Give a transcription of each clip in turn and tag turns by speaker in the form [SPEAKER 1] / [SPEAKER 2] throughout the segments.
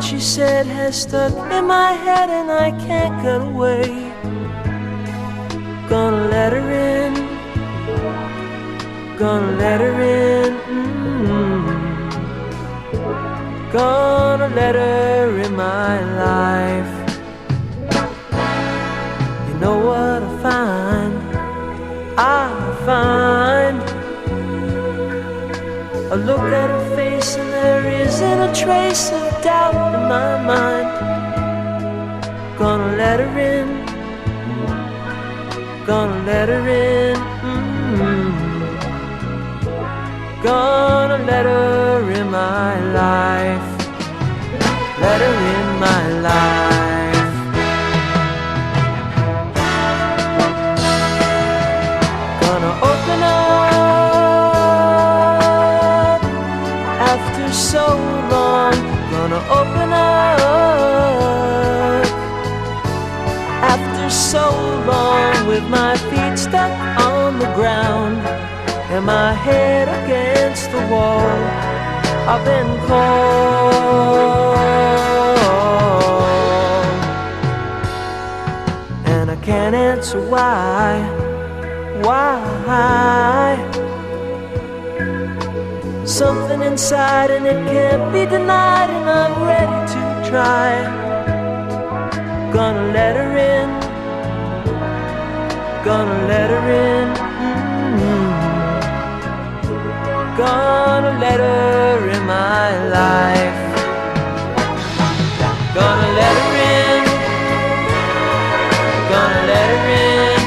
[SPEAKER 1] she said has stuck in my head and I can't get away. Gonna let her in, gonna let her in, gonna let her in my life. You know what I find? I find I look at her face and there isn't a trace of doubt in my mind. Gonna let her in, gonna let her in, gonna let her in my life. Let her in my life. Gonna open up after so long. Gonna open up after so long, with my feet stuck on the ground and my head against the wall. I've been called and I can't answer why. Something inside and it can't be denied, and I'm ready to try. Gonna let her in, gonna let her in, gonna let her in my life. Gonna let her in, gonna let her in,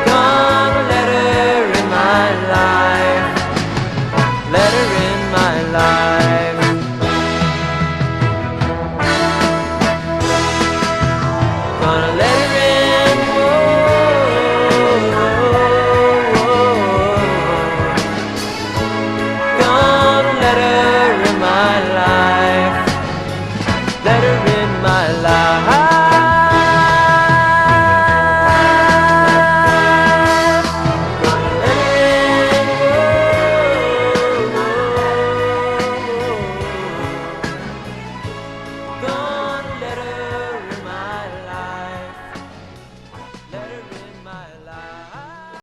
[SPEAKER 1] gonna let her in my life. Let her in my life.